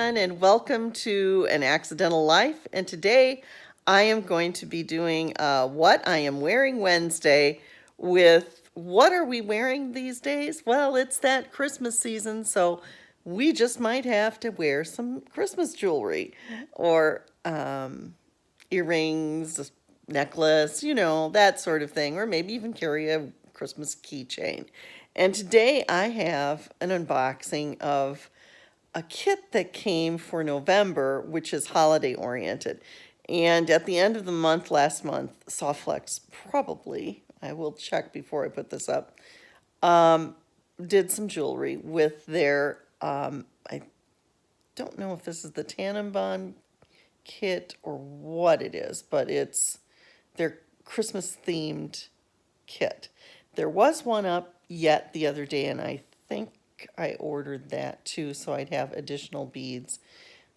everyone, and welcome to An Accidental Life. And today I am going to be doing What I Am Wearing Wednesday with what are we wearing these days? Well, it's that Christmas season, so we just might have to wear some Christmas jewelry or earrings, necklace, that sort of thing, or maybe even carry a Christmas keychain. And today I have an unboxing of a kit that came for November, which is holiday oriented. And at the end of the month, last month, Softflex probably, I will check before I put this up, did some jewelry with their, I don't know if this is the Tannenbaum kit or what it is, but it's their Christmas themed kit. There was one up yet the other day, and I think I ordered that too, so I'd have additional beads.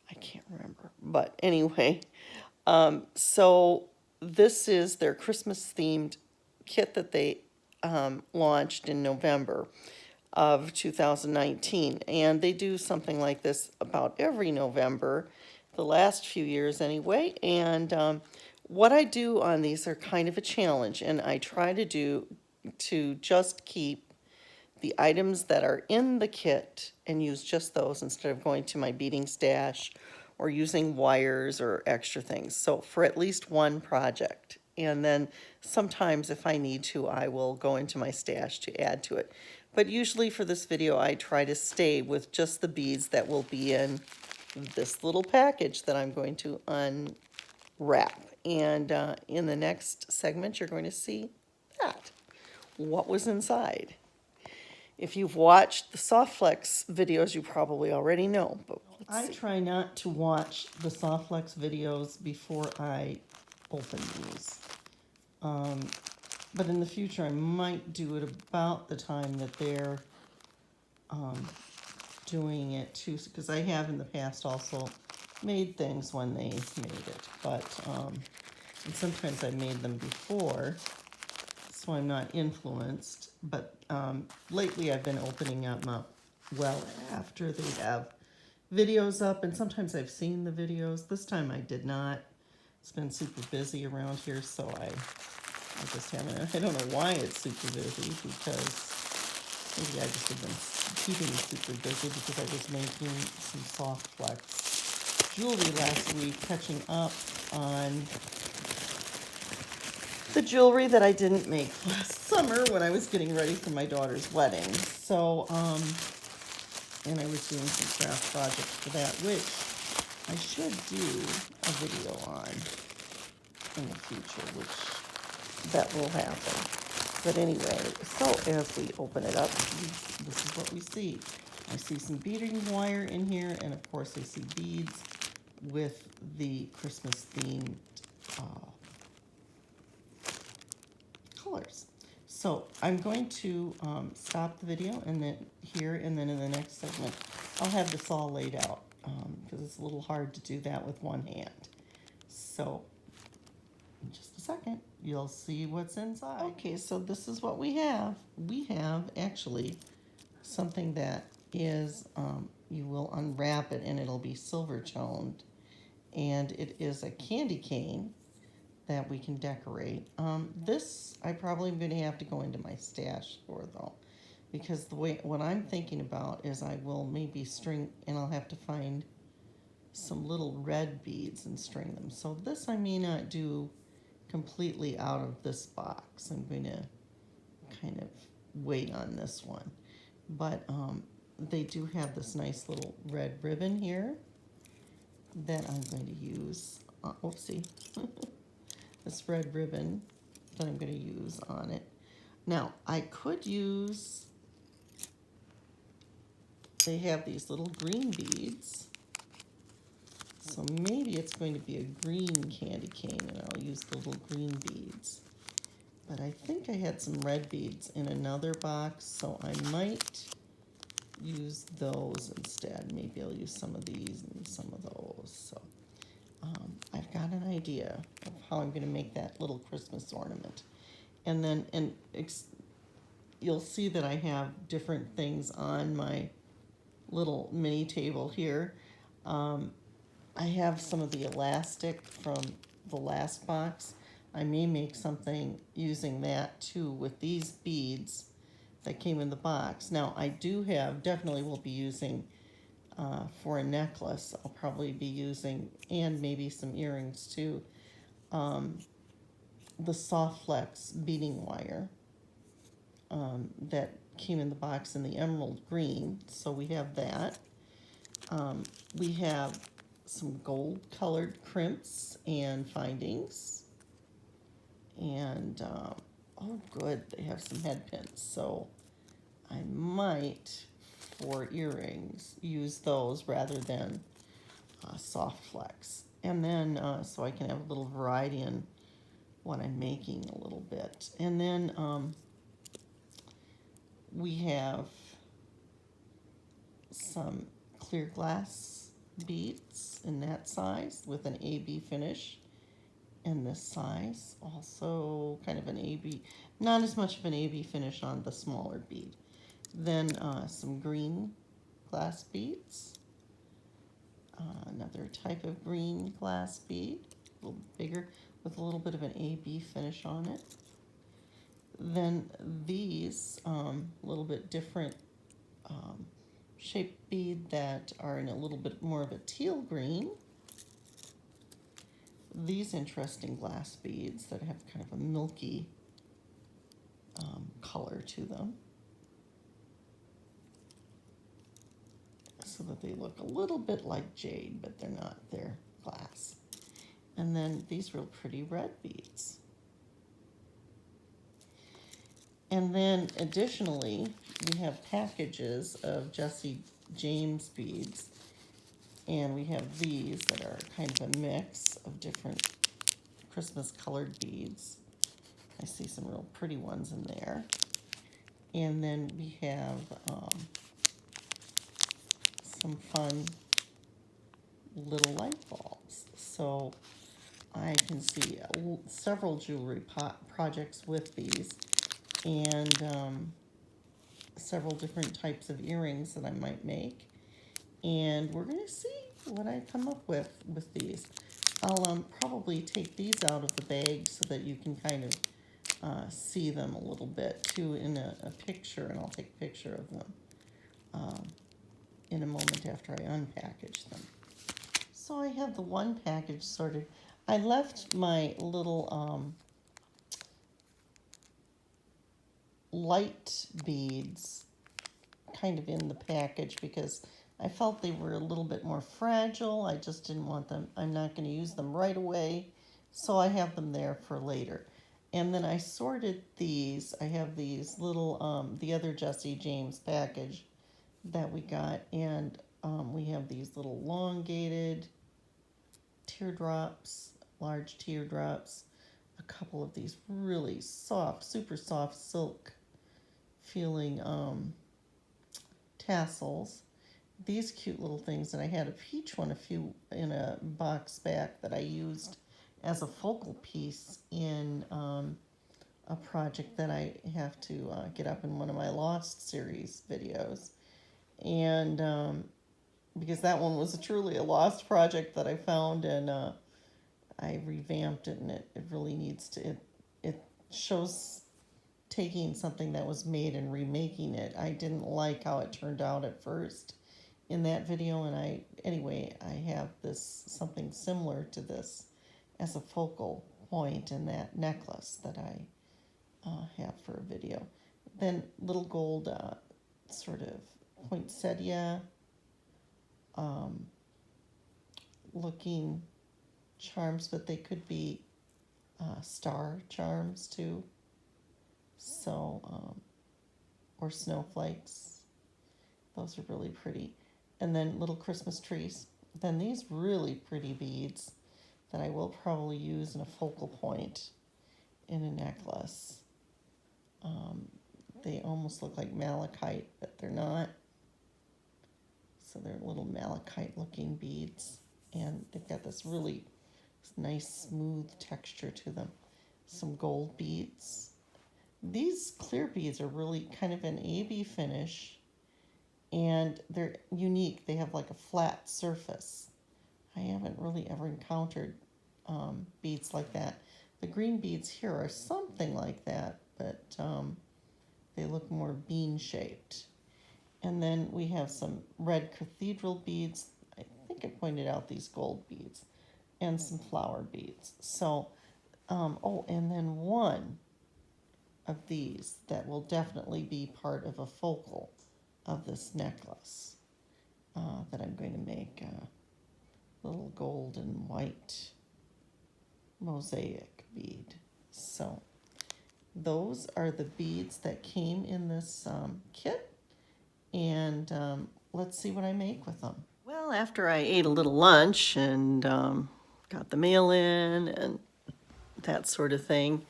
I can't remember, but anyway, so this is their Christmas themed kit that they launched in November of 2019, and they do something like this about every November, the last few years anyway. And what I do on these are kind of a challenge, and I try to do to just keep the items that are in the kit and use just those instead of going to my beading stash or using wires or extra things. So for at least one project. And then sometimes if I need to, I will go into my stash to add to it. But usually for this video, I try to stay with just the beads that will be in this little package that I'm going to unwrap. And in the next segment, you're going to see that, what was inside. If you've watched the Softflex videos, you probably already know. But I try not to watch the Softflex videos before I open these. But in the future, I might do it about the time that they're doing it too, because I have in the past also made things when they made it. But and sometimes I made them before, so I'm not influenced. But lately I've been opening them up well after they have videos up, and sometimes I've seen the videos. This time I did not. It's been super busy around here, so I just haven't. I don't know why it's super busy, because maybe I just have been keeping super busy because I was making some Softflex jewelry last week, catching up on the jewelry that I didn't make last summer when I was getting ready for my daughter's wedding. So, and I was doing some craft projects for that, which I should do a video on in the future, which that will happen. But anyway, so as we open it up, this is what we see. I see some beading wire in here, and of course I see beads with the Christmas themed colors. So I'm going to stop the video and then and then in the next segment I'll have this all laid out because it's a little hard to do that with one hand. So in just a second you'll see what's inside. Okay, so this is what we have. We have actually something that is you will unwrap it and it'll be silver toned, and it is a candy cane that we can decorate. This I probably am going to have to go into my stash for, though, because what I'm thinking about is I will maybe string, and I'll have to find some little red beads and string them. So this I may not do completely out of this box. I'm going to kind of wait on this one. But they do have this nice little red ribbon here that I'm going to use. Oopsie. This red ribbon that I'm going to use on it. Now, I could use, they have these little green beads. So maybe it's going to be a green candy cane, and I'll use the little green beads. But I think I had some red beads in another box, so I might use those instead. Maybe I'll use some of these and some of those. So I've got an idea of how I'm going to make that little Christmas ornament. And then you'll see that I have different things on my little mini table here. I have some of the elastic from the last box. I may make something using that too with these beads that came in the box. Now I do have, definitely will be using for a necklace. I'll probably be using, and maybe some earrings too, the Softflex beading wire that came in the box in the emerald green. So we have that. We have some gold colored crimps and findings. And, oh good, they have some head pins. So I might, for earrings, use those rather than soft flex. And then, so I can have a little variety in what I'm making a little bit. And then we have some clear glass beads in that size with an AB finish. And this size, also kind of an AB, not as much of an AB finish on the smaller bead. Then some green glass beads, another type of green glass bead, a little bigger with a little bit of an AB finish on it. Then these little bit different shaped bead that are in a little bit more of a teal green. These interesting glass beads that have kind of a milky color to them, so that they look a little bit like jade, but they're not, they're glass. And then these real pretty red beads. And then additionally, we have packages of Jesse James beads. And we have these that are kind of a mix of different Christmas colored beads. I see some real pretty ones in there. And then we have some fun little light bulbs. So I can see several jewelry projects with these, and several different types of earrings that I might make. And we're going to see what I come up with these. I'll probably take these out of the bag so that you can kind of see them a little bit too in a picture, and I'll take a picture of them in a moment after I unpackage them. So I have the one package sorted. I left my little light beads kind of in the package because I felt they were a little bit more fragile. I just didn't want them. I'm not going to use them right away, so I have them there for later. And then I sorted these. I have these little, the other Jesse James package that we got, and we have these little elongated teardrops, large teardrops, a couple of these really soft, super soft silk feeling tassels. These cute little things, and I had a peach one in a box back that I used as a focal piece in a project that I have to get up in one of my Lost series videos. And because that one was truly a lost project that I found, and I revamped it, and it really needs to, it shows taking something that was made and remaking it. I didn't like how it turned out at first in that video, and I have this, something similar to this as a focal point in that necklace that I have for a video. Then little gold sort of poinsettia looking charms, but they could be star charms too. So, or snowflakes. Those are really pretty. And then little Christmas trees. Then these really pretty beads that I will probably use in a focal point in a necklace. They almost look like malachite, but they're not. So they're little malachite looking beads, and they've got this really nice smooth texture to them. Some gold beads. These clear beads are really kind of an AB finish, and they're unique. They have like a flat surface. I haven't really ever encountered beads like that. The green beads here are something like that, but they look more bean shaped. And then we have some red cathedral beads. I think I pointed out these gold beads and some flower beads. So, oh, and then one of these that will definitely be part of a focal of this necklace that I'm going to make a little gold and white mosaic bead. So those are the beads that came in this kit, and let's see what I make with them. Well, after I ate a little lunch and got the mail in and that sort of thing,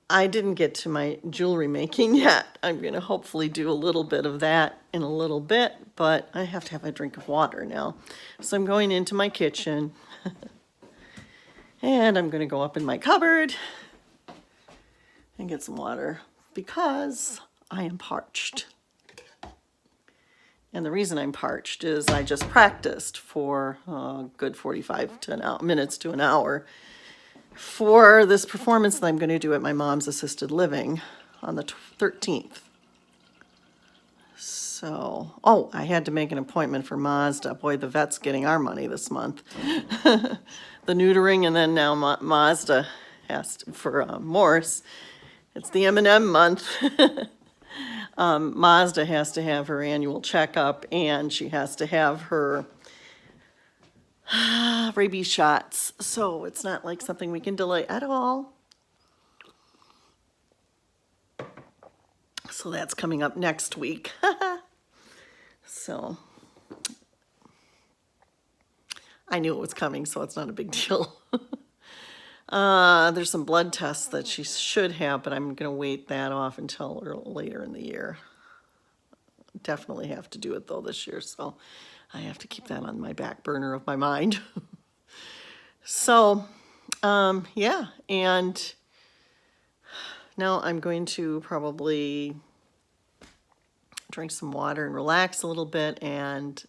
I didn't get to my jewelry making yet. I'm going to hopefully do a little bit of that in a little bit, but I have to have a drink of water now. So I'm going into my kitchen and I'm going to go up in my cupboard and get some water because I am parched. And the reason I'm parched is I just practiced for a good 45 minutes to an hour for this performance that I'm going to do at my mom's assisted living on the 13th. So, oh, I had to make an appointment for Mazda. Boy, the vet's getting our money this month. The neutering, and then now Mazda asked for Morse. It's the M&M month. Mazda has to have her annual checkup, and she has to have her rabies shots. So it's not like something we can delay at all. So that's coming up next week. So I knew it was coming, so it's not a big deal. There's some blood tests that she should have, but I'm going to wait that off until later in the year. Definitely have to do it, though, this year, so I have to keep that on my back burner of my mind. So, yeah, and now I'm going to probably drink some water and relax a little bit, and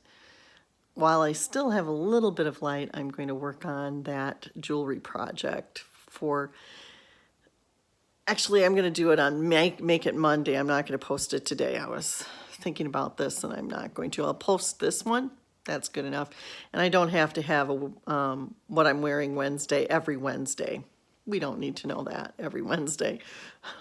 while I still have a little bit of light, I'm going to work on that jewelry project for, actually I'm going to do it on Make It Monday. I'm not going to post it today. I was thinking about this and I'm not going to. I'll post this one. That's good enough. And I don't have to have what I'm wearing Wednesday every Wednesday. We don't need to know that every Wednesday.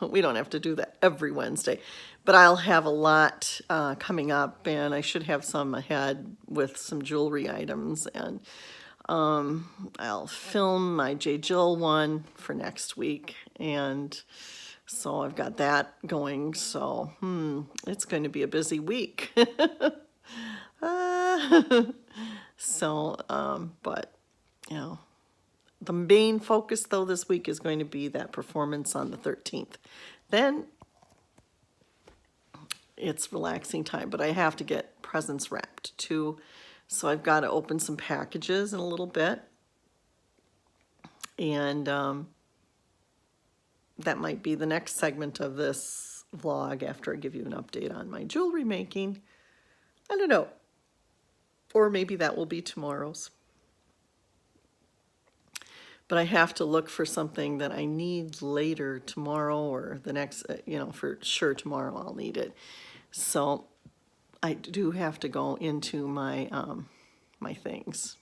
We don't have to do that every Wednesday. But I'll have a lot coming up, and I should have some ahead with some jewelry items. And I'll film my J. Jill one for next week. And so I've got that going. So it's going to be a busy week. But, you know, the main focus, though, this week is going to be that performance on the 13th. Then it's relaxing time, but I have to get presents wrapped, too. So I've got to open some packages in a little bit. And that might be the next segment of this vlog after I give you an update on my jewelry making. I don't know. Or maybe that will be tomorrow's. But I have to look for something that I need later tomorrow or the next, for sure tomorrow I'll need it. So I do have to go into my my things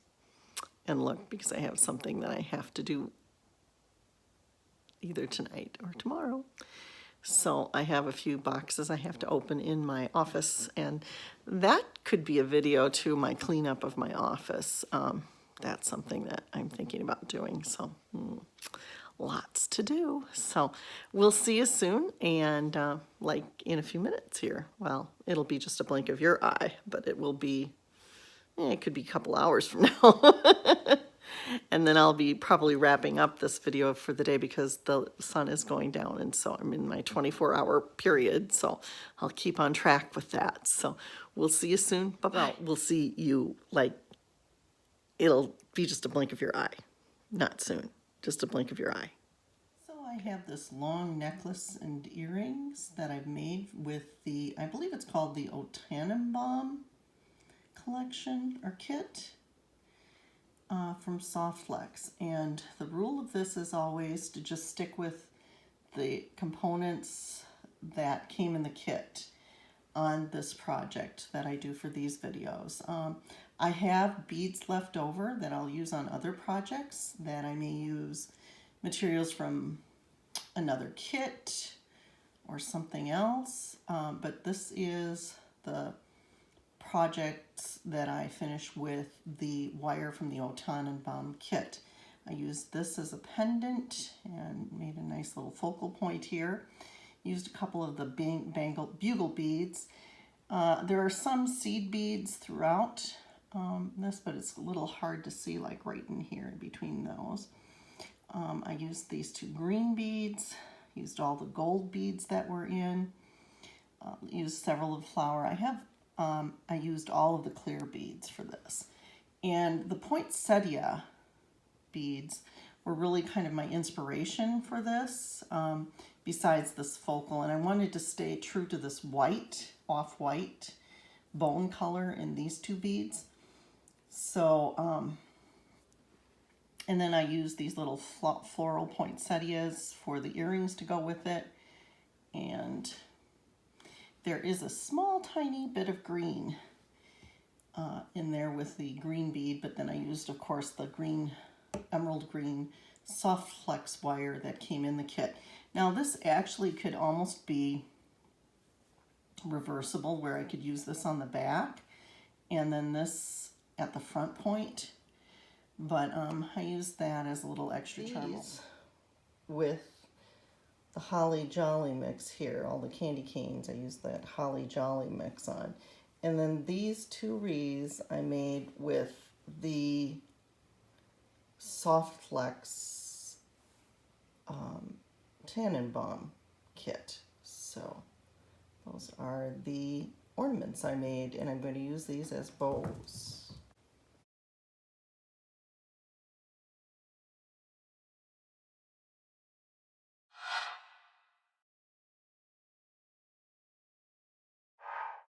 and look because I have something that I have to do either tonight or tomorrow. So I have a few boxes I have to open in my office, and that could be a video to my cleanup of my office. That's something that I'm thinking about doing. So lots to do. So we'll see you soon, and like in a few minutes here. Well, it'll be just a blink of your eye, but it will be, it could be a couple hours from now. And then I'll be probably wrapping up this video for the day because the sun is going down, and so I'm in my 24-hour period, so I'll keep on track with that. So we'll see you soon. Bye-bye. Well, we'll see you, like, it'll be just a blink of your eye. Not soon, just a blink of your eye. So I I have this long necklace and earrings that I've made with the, I believe it's called the O Tannenbaum collection or kit from Softflex. And the rule of this is always to just stick with the components that came in the kit on this project that I do for these videos. I have beads left over that I'll use on other projects that I may use materials from another kit or something else, but this is the project that I finished with the wire from the O Tannenbaum kit. I used this as a pendant and made a nice little focal point here. Used a couple of the bugle beads. There are some seed beads throughout this, but it's a little hard to see, like right in here in between those. I used these two green beads, used all the gold beads that were in, used several of the flower. I used all of the clear beads for this. And the poinsettia beads were really kind of my inspiration for this, besides this focal. And I wanted to stay true to this white, off-white bone color in these two beads. So, and then I used these little floral poinsettias for the earrings to go with it. And there is a small tiny bit of green in there with the green bead, but then I used, of course, the green, emerald green Softflexbeadingwire that came in the kit. Now this actually could almost be reversible, where I could use this on the back and then this at the front point, but I used that as a little extra charm with the Holly Jolly mix here, all the candy canes. I used that Holly Jolly mix on. And then these two wreaths I made with the Softflex Tannenbaum kit. So those are the ornaments I made, and I'm going to use these as bows.